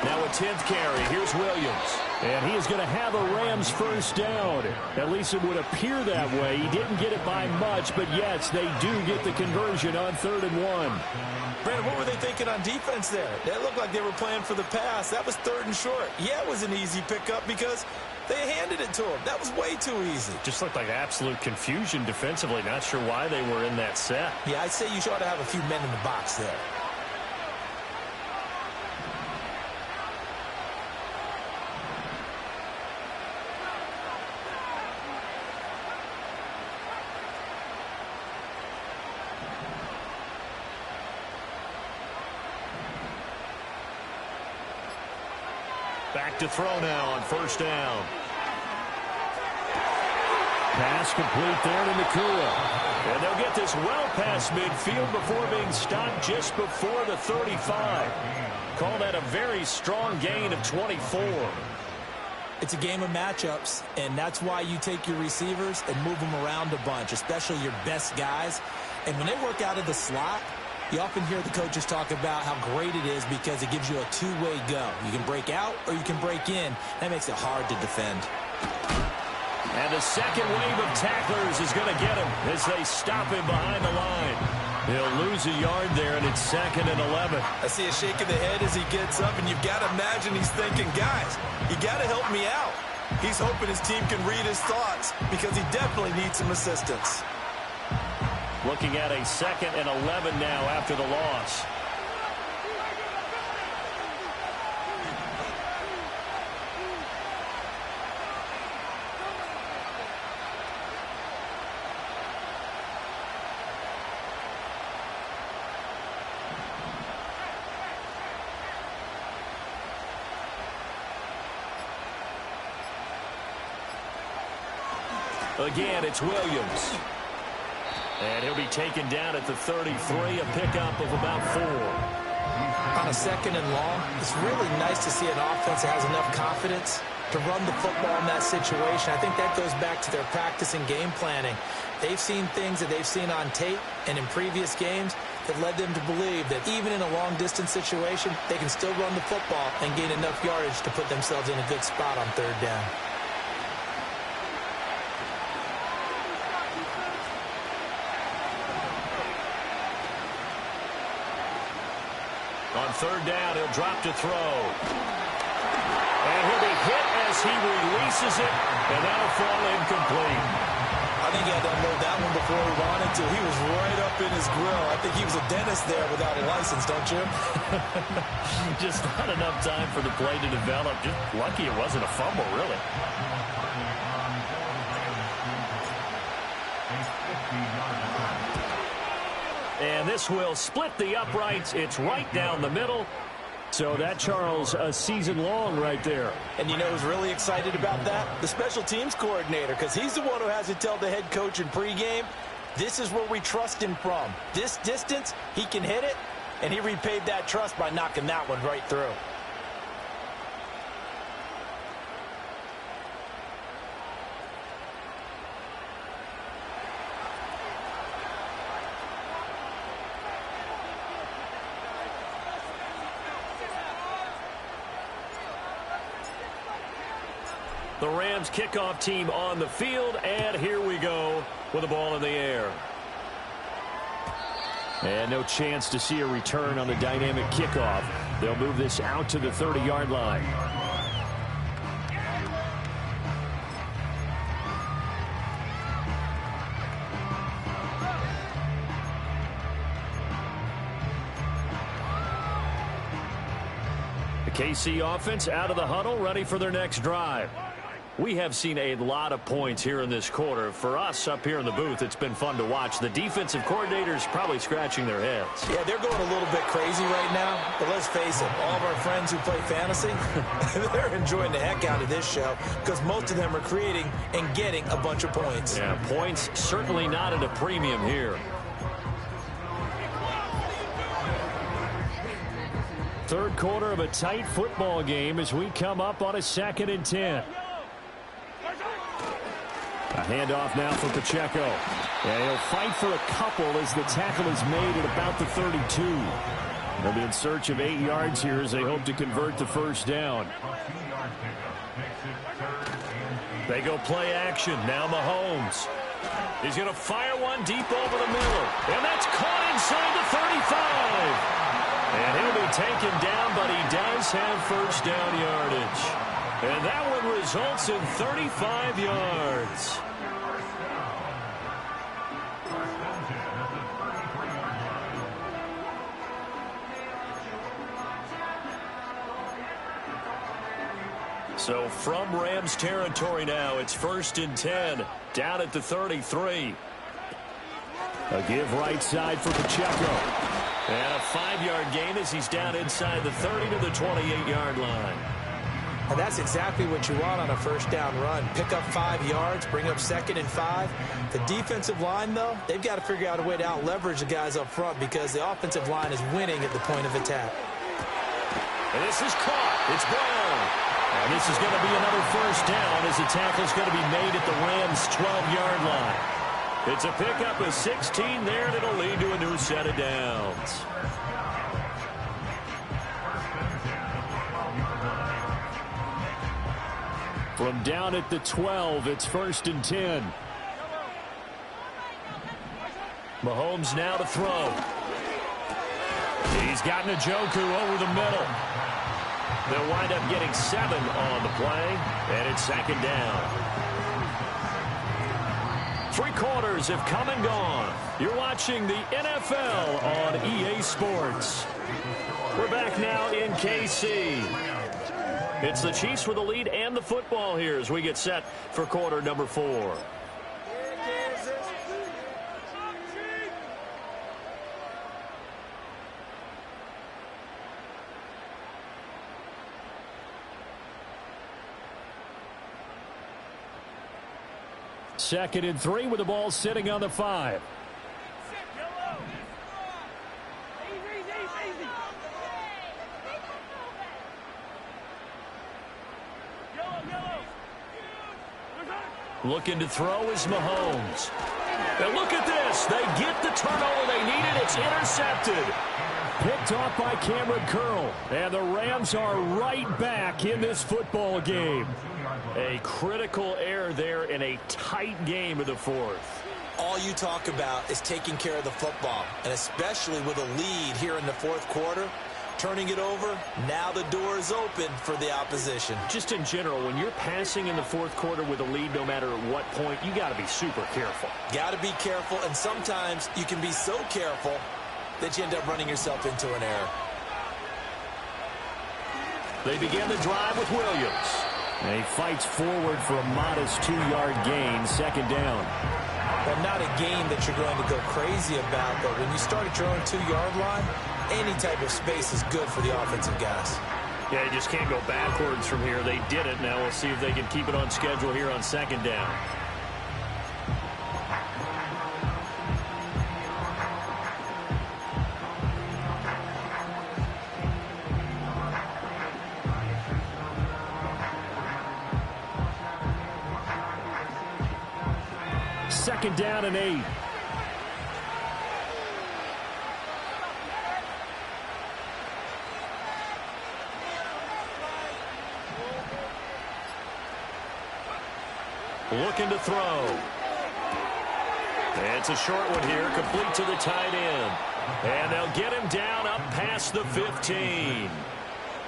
Now a 10th carry. Here's Williams. And he is going to have a Rams first down. At least it would appear that way. He didn't get it by much, but yes, they do get the conversion on 3rd and 1. Brandon, what were they thinking on defense there? That looked like they were playing for the pass. That was 3rd and short. Yeah, it was an easy pickup because they handed it to him. That was way too easy. Just looked like absolute confusion defensively. Not sure why they were in that set. Yeah, I'd say you ought to have a few men in the box there. Back to throw now on 1st down. Pass complete there to Nakua. And they'll get this well past midfield before being stopped just before the 35. Call that a very strong gain of 24. It's a game of matchups, and that's why you take your receivers and move them around a bunch, especially your best guys. And when they work out of the slot, you often hear the coaches talk about how great it is because it gives you a two-way go. You can break out or you can break in. That makes it hard to defend. And the second wave of tacklers is going to get him as they stop him behind the line. He'll lose a yard there, and it's 2nd and 11. I see a shake of the head as he gets up, and you've got to imagine he's thinking, guys, you got to help me out. He's hoping his team can read his thoughts because he definitely needs some assistance. Looking at a 2nd and 11 now after the loss. Again, it's Williams. And he'll be taken down at the 33, a pickup of about 4. On a 2nd and long, it's really nice to see an offense that has enough confidence to run the football in that situation. I think that goes back to their practice and game planning. They've seen things that they've seen on tape and in previous games that led them to believe that even in a long-distance situation, they can still run the football and gain enough yardage to put themselves in a good spot on 3rd down. On 3rd down, he'll drop to throw. And he'll be hit as he releases it, and that'll fall incomplete. I think he had to unload that one before he wanted to. He was right up in his grill. I think he was a dentist there without a license, don't you? Just not enough time for the play to develop. Just lucky it wasn't a fumble, really. And this will split the uprights. It's right down the middle. So that, Charles, a season long right there. And you know who's really excited about that? The special teams coordinator, because he's the one who has to tell the head coach in pregame, this is where we trust him from. This distance, he can hit it, and he repaid that trust by knocking that one right through. The Rams kickoff team on the field, and here we go with the ball in the air. And no chance to see a return on the dynamic kickoff. They'll move this out to the 30-yard line. The KC offense out of the huddle, ready for their next drive. We have seen a lot of points here in this quarter. For us up here in the booth, it's been fun to watch. The defensive coordinators probably scratching their heads. Yeah, they're going a little bit crazy right now. But let's face it, all of our friends who play fantasy, they're enjoying the heck out of this show because most of them are creating and getting a bunch of points. Yeah, points certainly not at a premium here. Third quarter of a tight football game as we come up on a 2nd and 10. A handoff now for Pacheco. And he'll fight for a couple as the tackle is made at about the 32. They'll be in search of 8 yards here as they hope to convert the first down. They go play action. Now Mahomes. He's going to fire one deep over the middle. And that's caught inside the 35. And he'll be taken down, but he does have first down yardage. And that one results in 35 yards. So from Rams territory now, it's 1st and 10, down at the 33. A give right side for Pacheco. And a 5-yard gain as he's down inside the 30 to the 28-yard line. And that's exactly what you want on a first down run. Pick up 5 yards, bring up 2nd and 5. The defensive line, though, they've got to figure out a way to out-leverage the guys up front because the offensive line is winning at the point of attack. And this is caught. It's Brown. And this is going to be another first down as the tackle's going to be made at the Rams' 12-yard line. It's a pickup of 16 there, and it'll lead to a new set of downs. From down at the 12, it's 1st and 10. Mahomes now to throw. He's got Njoku over the middle. They'll wind up getting 7 on the play, and it's 2nd down. 3 quarters have come and gone. You're watching the NFL on EA Sports. We're back now in KC. It's the Chiefs with the lead and the football here as we get set for quarter number 4. Second and 3 with the ball sitting on the 5. Looking to throw is Mahomes. And look at this. They get the turnover they needed. It's intercepted. Picked off by Cameron Curl. And the Rams are right back in this football game. A critical error there in a tight game of the 4th. All you talk about is taking care of the football, and especially with a lead here in the 4th quarter. Turning it over, now the door is open for the opposition. Just in general, when you're passing in the 4th quarter with a lead, no matter at what point, you got to be super careful. Got to be careful, and sometimes you can be so careful that you end up running yourself into an error. They begin the drive with Williams. And he fights forward for a modest 2-yard gain, 2nd down. Well, not a game that you're going to go crazy about, but when you start at your own 2-yard line, any type of space is good for the offensive guys. Yeah, you just can't go backwards from here. They did it. Now we'll see if they can keep it on schedule here on 2nd down. Second down and 8. Looking to throw. It's a short one here, complete to the tight end. And they'll get him down up past the 15.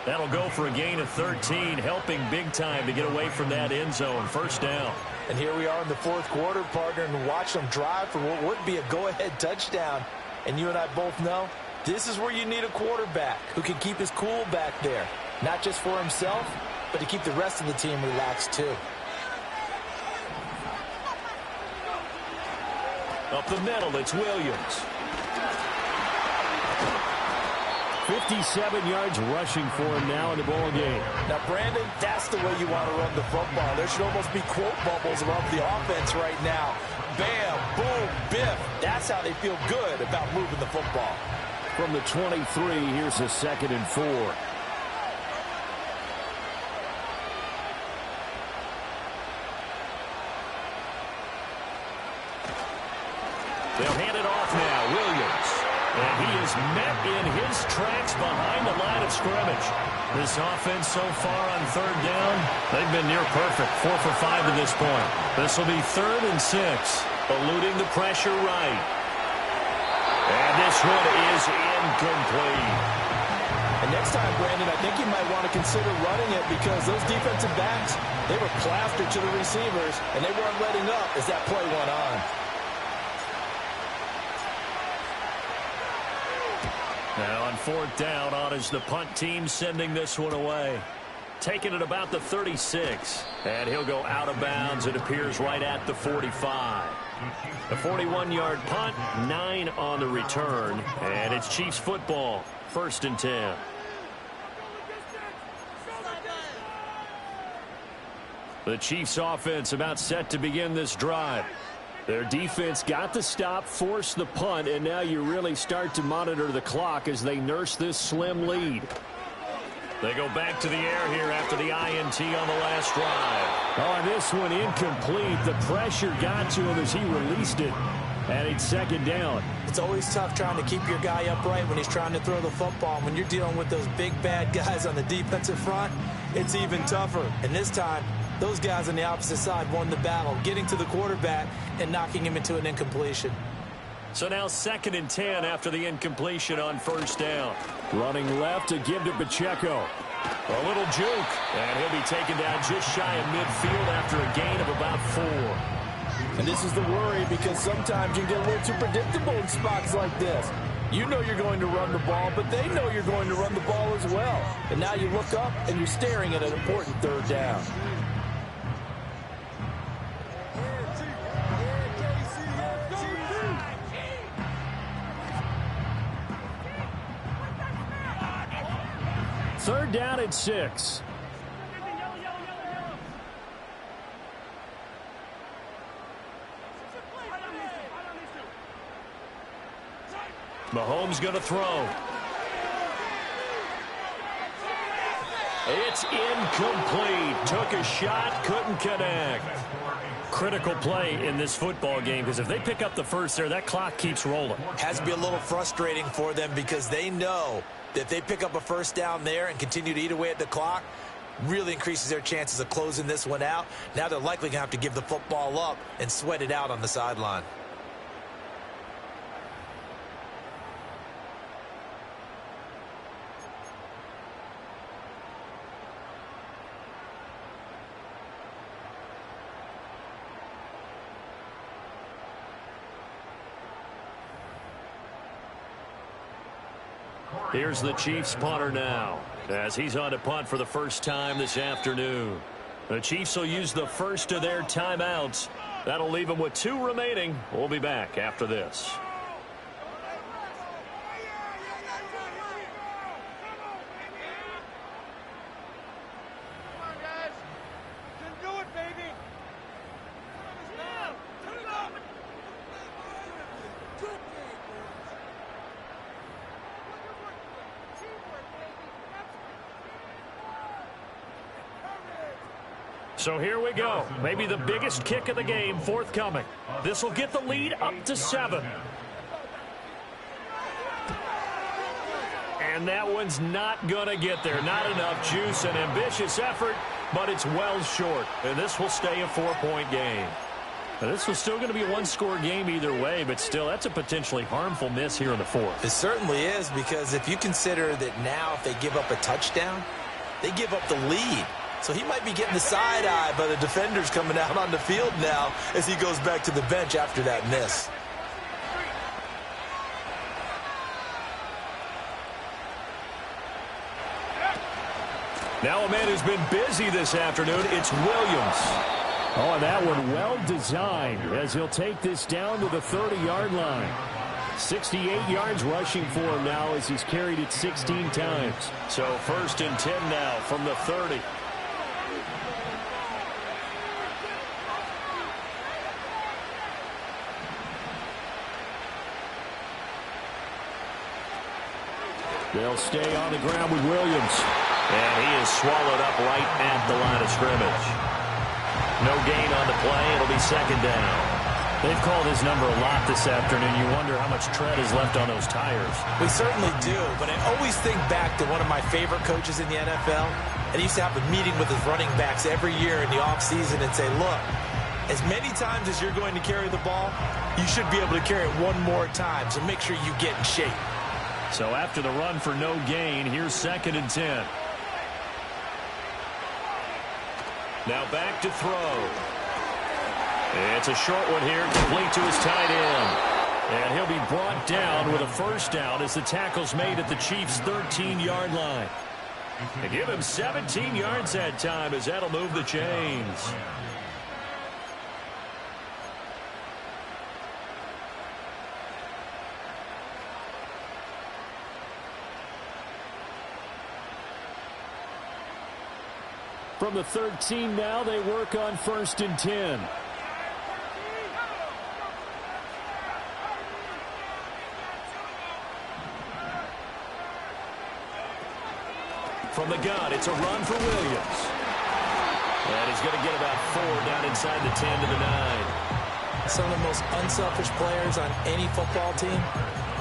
That'll go for a gain of 13, helping big time to get away from that end zone. First down. And here we are in the 4th quarter, partner, and watch them drive for what would be a go-ahead touchdown. And you and I both know this is where you need a quarterback who can keep his cool back there. Not just for himself, but to keep the rest of the team relaxed too. Up the middle, it's Williams. 57 yards rushing for him now in the ball game. Now, Brandon, that's the way you want to run the football. There should almost be quote bubbles around the offense right now. Bam, boom, biff. That's how they feel good about moving the football. From the 23, here's a 2nd and 4. They'll hand it off now. Williams. And he is met in his tracks behind the line of scrimmage. This offense so far on 3rd down, they've been near perfect. 4 for 5 to this point. This will be 3rd and 6. Eluding the pressure right. And this one is incomplete. And next time, Brandon, I think you might want to consider running it because those defensive backs, they were plastered to the receivers, and they weren't letting up as that play went on. Now on 4th down, on is the punt team sending this one away. Taking it about the 36. And he'll go out of bounds. It appears right at the 45. A 41-yard punt, 9 on the return. And it's Chiefs football, 1st and 10. The Chiefs offense about set to begin this drive. Their defense got the stop, forced the punt, and now you really start to monitor the clock as they nurse this slim lead. They go back to the air here after the INT on the last drive. Oh, and this one incomplete. The pressure got to him as he released it. And it's second down. It's always tough trying to keep your guy upright when he's trying to throw the football. When you're dealing with those big, bad guys on the defensive front, it's even tougher. And this time, those guys on the opposite side won the battle, getting to the quarterback and knocking him into an incompletion. So now 2nd and 10 after the incompletion on first down. Running left to give to Pacheco. A little juke, and he'll be taken down just shy of midfield after a gain of about 4. And this is the worry because sometimes you get a little too predictable in spots like this. You know you're going to run the ball, but they know you're going to run the ball as well. And now you look up and you're staring at an important third down. Third down at 6. Mahomes going to throw. It's incomplete. Took a shot, couldn't connect. Critical play in this football game because if they pick up the first there, that clock keeps rolling. Has to be a little frustrating for them because they know that if they pick up a first down there and continue to eat away at the clock, really increases their chances of closing this one out. Now they're likely going to have to give the football up and sweat it out on the sideline. Here's the Chiefs punter now as he's on to punt for the first time this afternoon. The Chiefs will use the first of their timeouts. That'll leave them with 2 remaining. We'll be back after this. So here we go. Maybe the biggest kick of the game forthcoming. This will get the lead up to 7. And that one's not going to get there. Not enough juice. An ambitious effort, but it's well short. And this will stay a 4-point game. Now, this was still going to be a 1-score game either way, but still, that's a potentially harmful miss here in the 4th. It certainly is because if you consider that now if they give up a touchdown, they give up the lead. So he might be getting the side eye by the defenders coming out on the field now as he goes back to the bench after that miss. Now a man who's been busy this afternoon, it's Williams. Oh, and that one well designed as he'll take this down to the 30-yard line. 68 yards rushing for him now as he's carried it 16 times. So 1st and 10 now from the 30. They'll stay on the ground with Williams. And he is swallowed up right at the line of scrimmage. No gain on the play. It'll be 2nd down. They've called his number a lot this afternoon. You wonder how much tread is left on those tires. We certainly do, but I always think back to one of my favorite coaches in the NFL. And he used to have a meeting with his running backs every year in the offseason and say, look, as many times as you're going to carry the ball, you should be able to carry it one more time, so make sure you get in shape. So after the run for no gain, here's 2nd and 10. Now back to throw. It's a short one here, complete to his tight end. And he'll be brought down with a first down as the tackle's made at the Chiefs' 13-yard line. They give him 17 yards that time as that'll move the chains. From the 13 now, they work on 1st and 10. From the gun, it's a run for Williams. And he's going to get about 4 down inside the 10 to the 9. Some of the most unselfish players on any football team,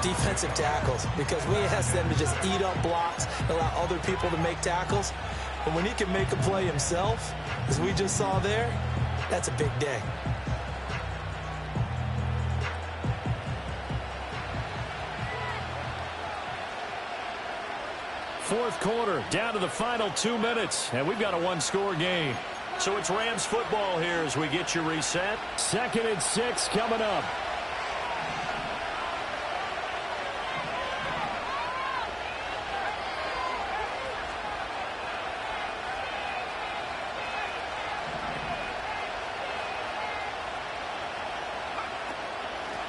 defensive tackles, because we ask them to just eat up blocks, allow other people to make tackles. But when he can make a play himself, as we just saw there, that's a big day. Fourth quarter, down to the final 2 minutes, and we've got a one-score game. So it's Rams football here as we get you reset. 2nd and 6 coming up.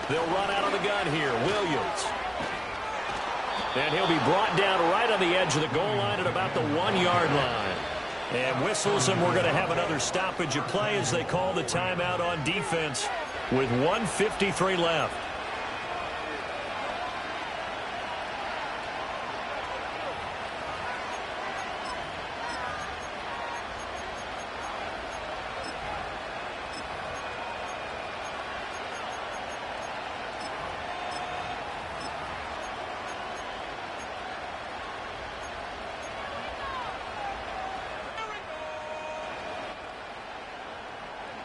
They'll run out of the gun here. Williams. And he'll be brought down right on the edge of the goal line at about the 1-yard line. And whistles, and we're going to have another stoppage of play as they call the timeout on defense with 1:53 left.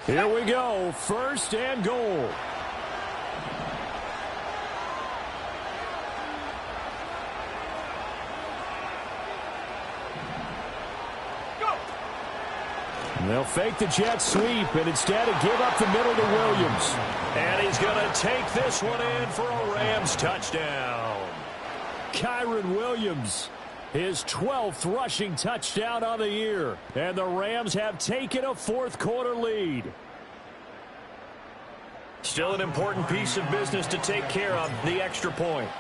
Here we go, 1st and goal. And they'll fake the jet sweep and instead give up the middle to Williams. And he's going to take this one in for a Rams touchdown. Kyron Williams, his 12th rushing touchdown on the year. And the Rams have taken a fourth quarter lead. Still an important piece of business to take care of, the extra point.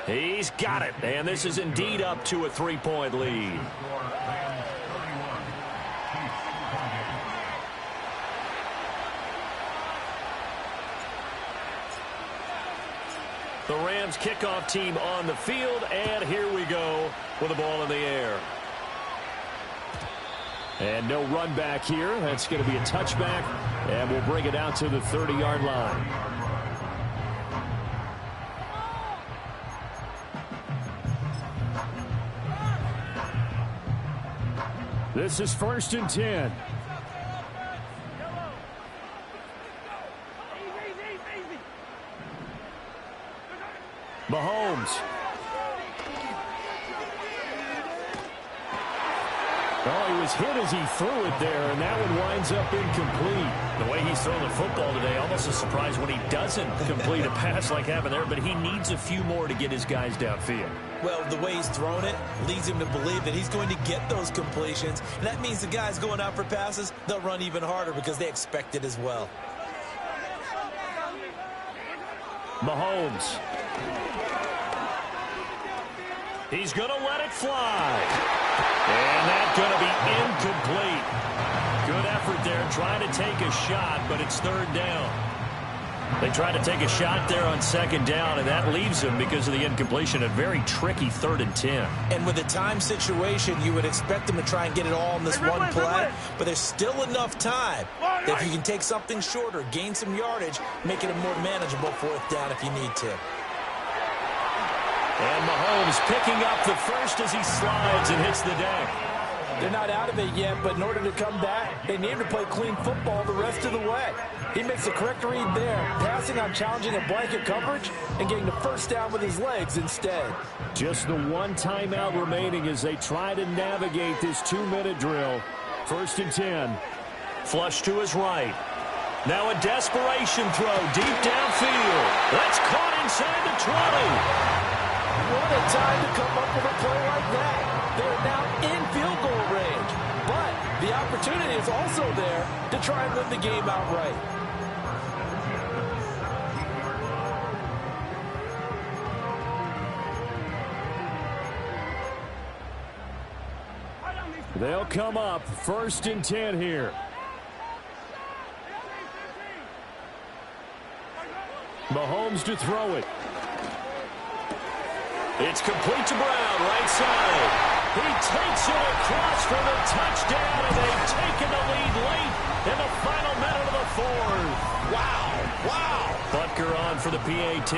He's got it, and this is indeed up to a 3-point lead. The Rams kickoff team on the field, and here we go with the ball in the air. And no run back here. That's going to be a touchback, and we'll bring it out to the 30-yard line. This is 1st and 10. Mahomes. Oh, he was hit as he threw it there, and that one winds up incomplete. The way he's throwing the football today, almost a surprise when he doesn't complete a pass like happened there, but he needs a few more to get his guys downfield. Well, the way he's thrown it leads him to believe that he's going to get those completions, and that means the guys going out for passes, they'll run even harder because they expect it as well. Mahomes. He's going to let it fly. And that's going to be incomplete. Good effort there trying to take a shot, but it's 3rd down. They tried to take a shot there on 2nd down, and that leaves them, because of the incompletion, a very tricky 3rd and 10. And with the time situation, you would expect them to try and get it all in this one play, but there's still enough time that if you can take something shorter, gain some yardage, make it a more manageable 4th down if you need to. And Mahomes picking up the first as he slides and hits the deck. They're not out of it yet, but in order to come back, they need to play clean football the rest of the way. He makes the correct read there, passing on challenging a blanket coverage and getting the 1st down with his legs instead. Just the one timeout remaining as they try to navigate this 2-minute drill. 1st and 10. Flush to his right. Now a desperation throw deep downfield. That's caught inside the 20. What a time to come up with a play like that. They're now in field goal range. But the opportunity is also there to try and win the game outright. They'll come up 1st and 10 here. Mahomes to throw it. It's complete to Brown, right side. He takes it across for the touchdown, and they've taken the lead late in the final minute of the 4th. Wow. Butker on for the PAT.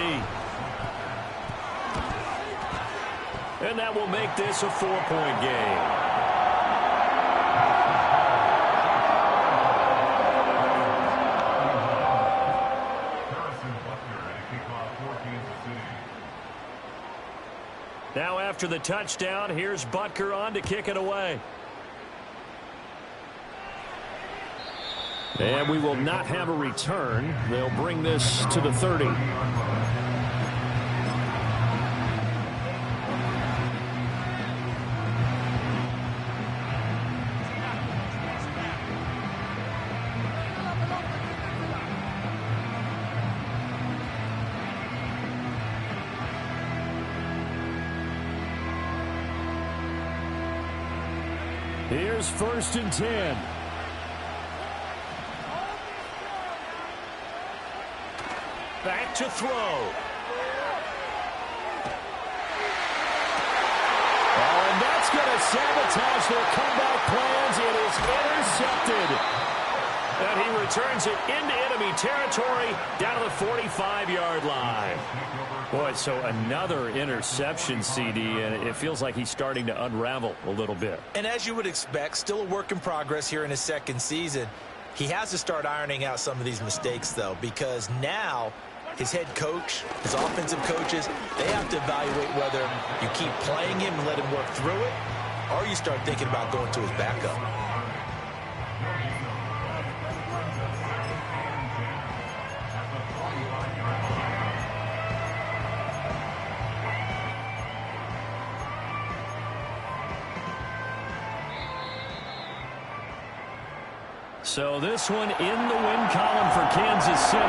And that will make this a 4-point game. Now after the touchdown, here's Butker on to kick it away. And we will not have a return. They'll bring this to the 30. Here's 1st and 10. Back to throw. Oh, and that's going to sabotage their comeback plans. It is intercepted. And he returns it into enemy territory down to the 45-yard line. Boy, so another interception, CD, and it feels like he's starting to unravel a little bit. And as you would expect, still a work in progress here in his 2nd season. He has to start ironing out some of these mistakes, though, because now his head coach, his offensive coaches, they have to evaluate whether you keep playing him and let him work through it, or you start thinking about going to his backup. So this one in the win column for Kansas City.